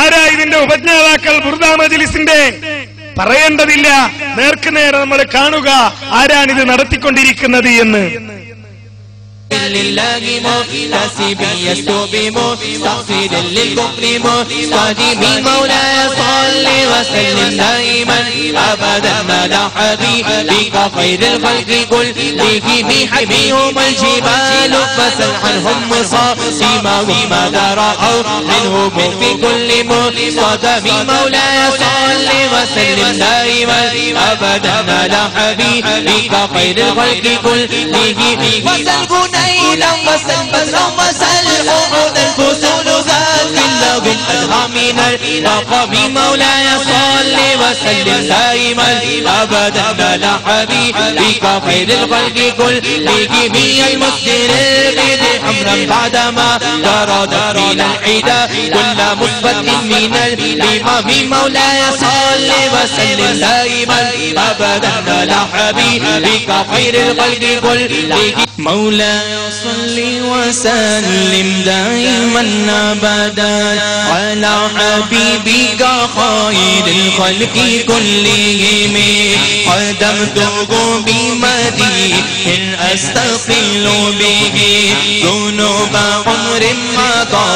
ആരാ ഇതിന്റെ ഉപജ്ഞാതാക്കൾ? ബുർദ മജ്ലിസിന്റെ പറയേണ്ടതില്ല, നേർക്കുനേരെ നമ്മൾ കാണുക ആരാണിത് നടത്തിക്കൊണ്ടിരിക്കുന്നത് എന്ന്. لله محتسب يستوبم مستغفر للكفر مستهدم مولاي صل وسلم دائما ابدا على حبيبك خير الخلق كلهم بحبيهم الجبال فسل عنهم مصاصما وماذا راوا منهم في كل مصدم مولاي صل وسلم دائما ابدا على حبيبك خير الخلق كلهم وسل نيلا وسلبا وسل عقود الفصول ذات لهم أدهى من الرقم مولاي صل وسلم دائما أبدا على حبيبك خير الخلق كلهم المسدر البيض حمرا بعدما طرد من العدا كل مثبت من الإمام مولاي صل وسلم دائما أبدا على حبيبك خير الخلق كلهم مولاي صل وسلم دائما ابدا على حبيبك خير الخلق كلهم قدمته بمديح استقل به ذنوب عمر مضى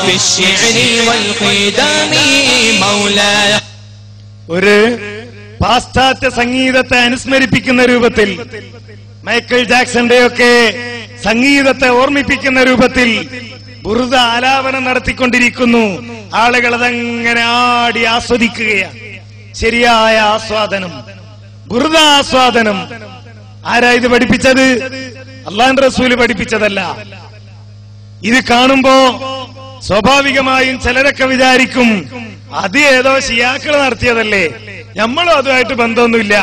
في الشعر والخدم مولاي. ഒരു പാശ്ചാത്യ സംഗീതത്തെ അനുസ്മരിപ്പിക്കുന്ന രൂപത്തിൽ, മൈക്കിൾ ജാക്സന്റെയൊക്കെ സംഗീതത്തെ ഓർമ്മിപ്പിക്കുന്ന രൂപത്തിൽ ബുർദ ആലാപനം നടത്തിക്കൊണ്ടിരിക്കുന്നു. ആളുകൾ അതങ്ങനെ ആടി ആസ്വദിക്കുകയാണ്. ശരിയായ ആസ്വാദനം, ബുർദ ആസ്വാദനം. ആരാ ഇത് പഠിപ്പിച്ചത്? അല്ലാഹുവിന്റെ റസൂല് പഠിപ്പിച്ചതല്ല. ഇത് കാണുമ്പോ സ്വാഭാവികമായും ചിലരൊക്കെ വിചാരിക്കും അത് ഏതോ ശിയാക്കൾ നടത്തിയതല്ലേ, നമ്മളും അതുമായിട്ട് ബന്ധമൊന്നുമില്ല.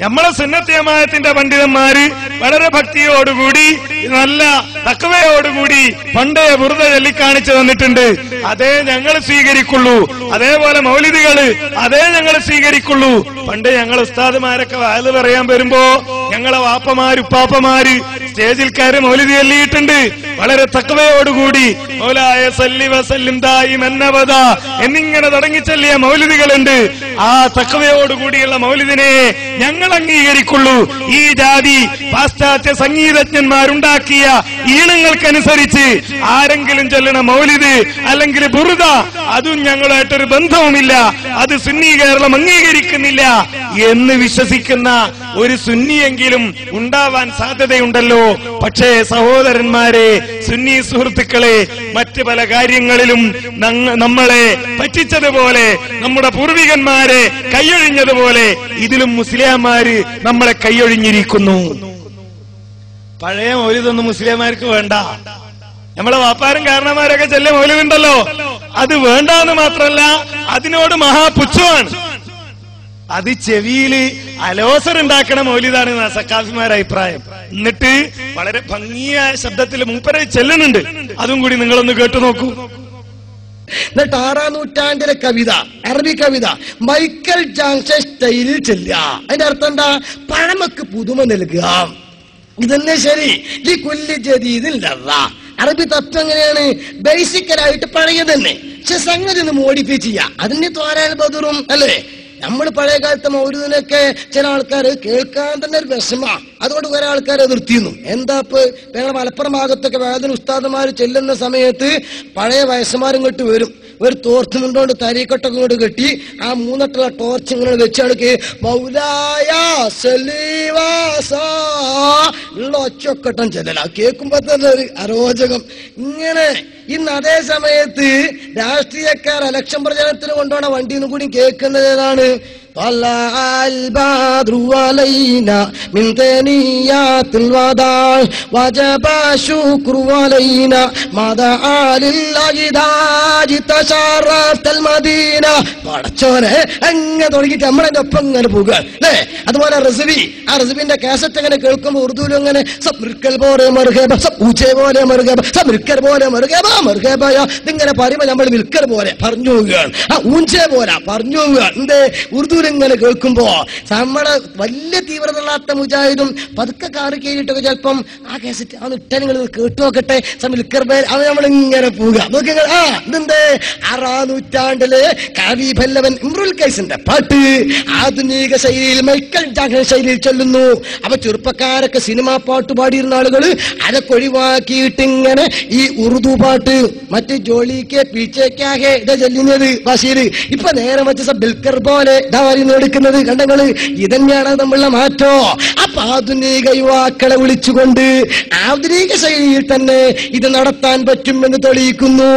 നമ്മളെ സുന്നത്ത് ജമാഅത്തിന്റെ പണ്ഡിതന്മാര് വളരെ ഭക്തിയോടുകൂടി നല്ല തഖ്വയോടുകൂടി പണ്ടേ ബുർദ ചൊല്ലിക്കാണിച്ചു തന്നിട്ടുണ്ട്. അതേ ഞങ്ങൾ സ്വീകരിക്കുള്ളൂ. അതേപോലെ മൗലിദികള് അതേ ഞങ്ങൾ സ്വീകരിക്കുള്ളൂ. പണ്ട് ഞങ്ങൾ ഉസ്താദുമാരൊക്കെ വഅദ് പറയാൻ വരുമ്പോ ഞങ്ങളെ വാപ്പമാര് ഉപ്പാപ്പമാര് സ്റ്റേജിൽ കയറി മൗലിദി ചൊല്ലിയിട്ടുണ്ട്. വളരെ തഖ്വയോടുകൂടി മൗലായ സല്ലി വസല്ലിം ദായിമൻ അബദാ എന്നിങ്ങനെ തുടങ്ങി ചൊല്ലിയ മൗലിദികളുണ്ട്. ആ തഖ്വയോടുകൂടിയുള്ള മൗലിദിനെ ഞങ്ങൾ അംഗീകരിക്കുള്ളൂ. ഈ ജാതി പാശ്ചാത്യ സംഗീതജ്ഞന്മാരുണ്ടാക്കിയ ഈണങ്ങൾക്കനുസരിച്ച് ആരെങ്കിലും ചൊല്ലണ മൗലിദ് അല്ലെങ്കിൽ ബുർദ അതും ഞങ്ങളായിട്ടൊരു ബന്ധവുമില്ല, അത് സുന്നി കേരളം അംഗീകരിക്കുന്നില്ല എന്ന് വിശ്വസിക്കുന്ന ഒരു സുന്നിയെങ്കിലും ഉണ്ടാവാൻ സാധ്യതയുണ്ടല്ലോ. പക്ഷേ സഹോദരന്മാരെ, സുന്നി സുഹൃത്തുക്കളെ, മറ്റ് പല കാര്യങ്ങളിലും നമ്മളെ പറ്റിച്ചതുപോലെ, നമ്മുടെ പൂർവികന്മാരെ കൈയൊഴിഞ്ഞതുപോലെ ഇതിലും മുസ്ലിംമാര് നമ്മളെ കൈയൊഴിഞ്ഞിരിക്കുന്നു. പഴയ മൗലിദൊന്നും മുസ്ലിംമാർക്ക് വേണ്ട. നമ്മളെ വാപ്പാരും കാരണന്മാരൊക്കെ ചെല്ലിയ മൗലിദുണ്ടല്ലോ, അത് വേണ്ടെന്ന് മാത്രമല്ല അതിനോട് മഹാപുച്ഛമാണ്. അത് ചെവിയില് അലോസറുണ്ടാക്കണ മൗലിദാണ് സക്കാഫിമാരുടെ അഭിപ്രായം. എന്നിട്ട് വളരെ ഭംഗിയായ ശബ്ദത്തിൽ മൂപ്പരെ ചെല്ലുന്നുണ്ട്. അതും കൂടി നിങ്ങളൊന്ന് കേട്ടു നോക്കൂ. എന്നിട്ട് 6-ാം നൂറ്റാണ്ടിലെ കവിത, അറബി കവിത മൈക്കൽ ജാക്സൺ സ്റ്റൈലിൽ ചെല്ലുക. അതിന്റെ അർത്ഥം എന്താ? പഴമക്ക് പുതുമ നൽകുക. ഇതന്നെ ശരി. അറബി തത്വം എങ്ങനെയാണ്? ബേസിക്കലായിട്ട് പഴയ തന്നെ, പക്ഷെ സംഗതി ഒന്ന് മോഡിഫൈ ചെയ്യാം. അതിന് തോരാൻ ബദറും അല്ലേ. നമ്മൾ പഴയ കാലത്തെ മൗലിദിനൊക്കെ ചില ആൾക്കാർ കേൾക്കാൻ തന്നെ ഒരു വിഷമ. അതുകൊണ്ട് കുറെ ആൾക്കാർ എതിർത്തിരുന്നു. എന്താ ഇപ്പൊ ഞങ്ങളുടെ മലപ്പുറം ഭാഗത്തൊക്കെ വേദന ഉസ്താദുമാർ ചെല്ലുന്ന സമയത്ത് പഴയ വയസ്സന്മാരും ഇങ്ങോട്ട് വരും. ഒരു തോർത്ത് നിന്നുകൊണ്ട് തരീക്കൊട്ടൊക്കെ ഇങ്ങോട്ട് കെട്ടി ആ 3 ടോർച്ച് ഇങ്ങനെ വെച്ചാണ് മൗലായ ഉള്ള ഒച്ചൊക്കെട്ടം ചെല്ലല. കേൾക്കുമ്പോ തന്നെ ഒരു അരോചകം. ഇങ്ങനെ ഇന്ന് അതേ സമയത്ത് രാഷ്ട്രീയക്കാർ ഇലക്ഷൻ പ്രചരണത്തിന് കൊണ്ടുപോണ വണ്ടിന്ന് കൂടി കേൾക്കുന്നത് ഏതാണ്? طلع البدر علينا من ثنيات الوداع وجب الشكر علينا ما دعا لله تشرفت المدينة. പടച്ചോനെ അങ്ങനെ തുടങ്ങിയിട്ട് നമ്മളതിന്റെ ഒപ്പം ഇങ്ങനെ പോകുക അല്ലേ. അതുപോലെ റസബി, ആ റസബിന്റെ കാസറ്റ് അങ്ങനെ കേൾക്കുമ്പോൾ ഉറുദുവിൽ അങ്ങനെ സബ്രിക്കൽ പോലെ മറുകേബ, ഊച്ചെ പോലെ മറുകേബ, സബ്രിക്കൽ പോലെ മറുകേബ മറുകേബയ ഇതിങ്ങനെ പറയുമ്പോൾ നമ്മൾ മിൽക്കർ പോലെ പറഞ്ഞു പോവുകയാണ്. ആ ഊഞ്ചെ പോലെ പറഞ്ഞു പോവുകയാണ്. എന്തേ? ഉറുദുവിൽ ഇങ്ങനെ കേൾക്കുമ്പോ നമ്മളെ വലിയ തീവ്രതയില്ലാത്ത മുജാഹിദും പതുക്കെ കാറ് കയറിയിട്ടൊക്കെ ചിലപ്പം ആ കേസറ്റ് ആ ഇട്ട നിങ്ങൾ കേട്ടു നോക്കട്ടെ അത് നമ്മളിങ്ങനെ പോവുക നോക്കി. ഇതെന്തേ 6ാം നൂറ്റാണ്ടില് കവി പല്ലവൻ ഇമ്രുൽ കൈസിന്റെ പാട്ട് ആധുനിക ശൈലിയിൽ മൈക്കൽ ജാക്സൺ ശൈലിയിൽ ചൊല്ലുന്നു. അപ്പൊ ചെറുപ്പക്കാരൊക്കെ സിനിമാ പാട്ട് പാടിയിരുന്ന ആളുകള് അതൊക്കെ ഒഴിവാക്കിയിട്ട് ഇങ്ങനെ ഈ ഉറുദു പാട്ട് മറ്റ് ജോലിക്ക് പീച്ചേക്കാകെ ഇതാ ചൊല്ലുന്നത് ഭാഷയില്. ഇപ്പൊ നേരെ വെച്ച ബിൽക്കർ പോലെ ഇതാ വരുന്ന എടുക്കുന്നത് കണ്ടങ്ങള്. ഇതന്നെയാണ് നമ്മളുടെ മാറ്റോ. അപ്പൊ ആധുനിക യുവാക്കളെ വിളിച്ചുകൊണ്ട് ആധുനിക ശൈലിയിൽ തന്നെ ഇത് നടത്താൻ പറ്റുമെന്ന് തെളിയിക്കുന്നു.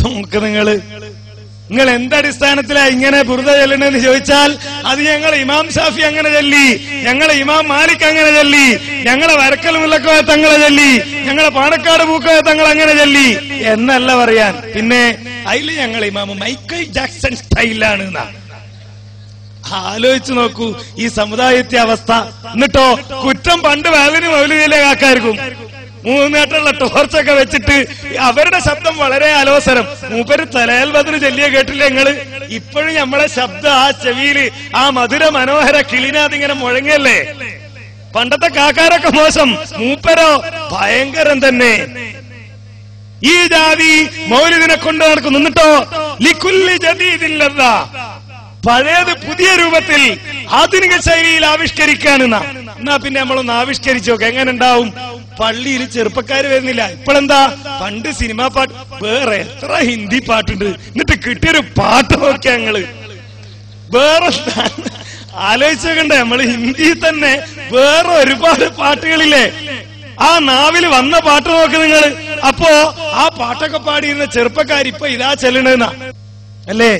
നമുക്ക് നിങ്ങൾ എന്തടിസ്ഥാനത്തിലാ ഇങ്ങനെ ബുർദ ചൊല്ലണെന്ന് ചോദിച്ചാൽ അത് ഞങ്ങൾ ഇമാം ഷാഫി അങ്ങനെ ചൊല്ലി, ഞങ്ങളെ ഇമാം മാലിക് അങ്ങനെ ചൊല്ലി, ഞങ്ങളെ വരക്കൽ മുല്ലക്കോയ തങ്ങളെ ചൊല്ലി, ഞങ്ങളെ പാണക്കാട് പൂക്കോയ തങ്ങൾ അങ്ങനെ ചൊല്ലി എന്നല്ല പറയാൻ. പിന്നെ അതില് ഞങ്ങൾ ഇമാം മൈക്കൽ ജാക്സൺ സ്റ്റൈലാണ് എന്നാ. ആലോചിച്ചു നോക്കൂ ഈ സമുദായത്തെ അവസ്ഥ. എന്നിട്ടോ കുറ്റം പണ്ട് വേദന മൗലികയിലെ കാക്കാർക്കും 3 നേട്ടമുള്ള ടോർച്ചൊക്കെ വെച്ചിട്ട് അവരുടെ ശബ്ദം വളരെ അലോസരം. മൂപ്പര് തലയൽ ബദർ ചൊല്ലിയ കേട്ടില്ല നിങ്ങള്? ഇപ്പോഴും നമ്മളെ ശബ്ദം ആ ചെവിയില് ആ മധുര മനോഹര കിളിനാതിങ്ങനെ മുഴങ്ങല്ലേ. പണ്ടത്തെ കാക്കാരൊക്കെ മോശം, മൂപ്പരോ ഭയങ്കരം തന്നെ. ഈ ജാതി മൗലിദിനെ കൊണ്ട് നടക്കുന്നു. എന്നിട്ടോ ലിക്കുല്ലി ജദീദില്ലദ, പഴയത് പുതിയ രൂപത്തിൽ ആധുനിക ശൈലിയിൽ ആവിഷ്കരിക്കാനെന്നാ. എന്നാ പിന്നെ നമ്മളൊന്ന് ആവിഷ്കരിച്ചു നോക്കെ എങ്ങനെ ഉണ്ടാവും? പള്ളിയിൽ ചെറുപ്പക്കാര് വരുന്നില്ല. ഇപ്പോഴെന്താ? പണ്ട് സിനിമാ പാട്ട്, വേറെ എത്ര ഹിന്ദി പാട്ടുണ്ട്. എന്നിട്ട് കിട്ടിയൊരു പാട്ട് നോക്കിയാ ഞങ്ങള് വേറെ ആലോചിച്ചോക്കണ്ടേ? നമ്മള് ഹിന്ദിയിൽ തന്നെ വേറെ ഒരുപാട് പാട്ടുകളില്ലേ? ആ നാവില് വന്ന പാട്ട് നോക്ക് നിങ്ങള്. അപ്പോ ആ പാട്ടൊക്കെ പാടിയിരുന്ന ചെറുപ്പക്കാർ ഇപ്പൊ ഇതാ ചെല്ലണെന്നാ അല്ലേ?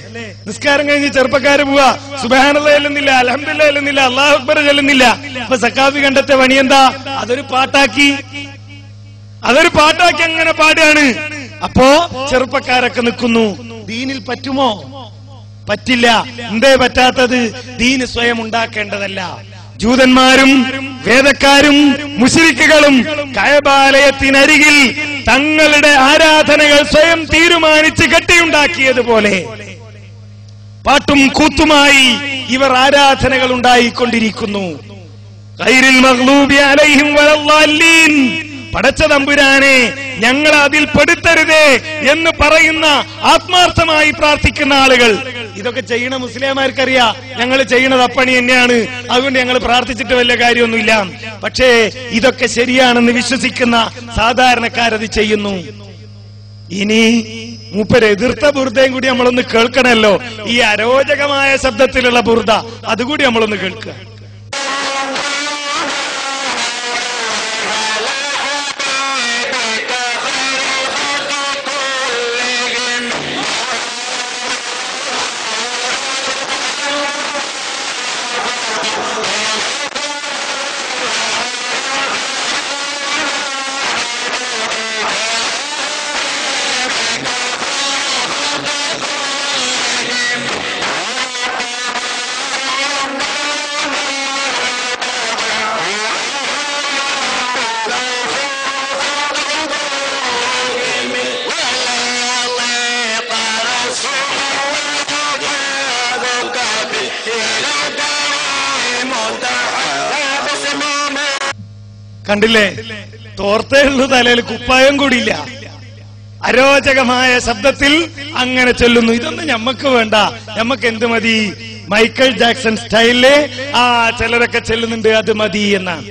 നിസ്കാരം കഴിഞ്ഞ് ചെറുപ്പക്കാര് പോവാ, സുബ്ഹാനല്ലാഹ് ചെല്ലുന്നില്ല, അൽഹംദുലില്ലാഹ് ചെല്ലുന്നില്ല, അല്ലാഹു അക്ബർ ചെല്ലുന്നില്ല. അപ്പൊ സഖാഫി കണ്ടത്തെ പണി എന്താ? അതൊരു പാട്ടാക്കി അങ്ങനെ പാടുകയാണ്. അപ്പോ ചെറുപ്പക്കാരൊക്കെ നിൽക്കുന്നു. ദീനിൽ പറ്റുമോ? പറ്റില്ല. എന്തേ പറ്റാത്തത്? ദീന് സ്വയം ഉണ്ടാക്കേണ്ടതല്ല. ജൂതന്മാരും വേദക്കാരും മുശ്രിക്കുകളും കഅബാലയത്തിനരികിൽ തങ്ങളുടെ ആരാധനകൾ സ്വയം തീരുമാനിച്ച് കെട്ടിയുണ്ടാക്കിയതുപോലെ പാട്ടും കൂത്തുമായി ഇവർ ആരാധനകൾ ഉണ്ടായിക്കൊണ്ടിരിക്കുന്നു. ഗൈറിൽ മഗ്ലൂബി അലൈഹിം വലദ്ദാലീൻ, പടച്ച തമ്പുരാനെ ഞങ്ങൾ അതിൽ പെടുത്തരുതേ എന്ന് പറയുന്ന ആത്മാർത്ഥമായി പ്രാർത്ഥിക്കുന്ന ആളുകൾ. ഇതൊക്കെ ചെയ്യണ മുസ്ലിംമാർക്കറിയാം ഞങ്ങൾ ചെയ്യണത് അപ്പണി തന്നെയാണ്, അതുകൊണ്ട് ഞങ്ങൾ പ്രാർത്ഥിച്ചിട്ട് വലിയ കാര്യമൊന്നുമില്ല. പക്ഷേ ഇതൊക്കെ ശരിയാണെന്ന് വിശ്വസിക്കുന്ന സാധാരണക്കാരത് ചെയ്യുന്നു. ഇനി മൂപ്പര് എതിർത്ത ബുർദയും കൂടി നമ്മളൊന്ന് കേൾക്കണമല്ലോ. ഈ അരോചകമായ ശബ്ദത്തിലുള്ള ബുർദ അതുകൂടി നമ്മളൊന്ന് കേൾക്കുക. കണ്ടില്ലേ? തോർത്തേ ഉള്ളൂ, തലയിൽ കുപ്പായം കൂടിയില്ല. അരോചകമായ ശബ്ദത്തിൽ അങ്ങനെ ചൊല്ലുന്നു. ഇതൊന്നും ഞമ്മക്ക് വേണ്ട, ഞമ്മക്ക് എന്ത് മതി? മൈക്കൽ ജാക്സൺ സ്റ്റൈലില് ചിലരൊക്കെ ചെല്ലുന്നുണ്ട്, അത് മതി എന്നാണ്.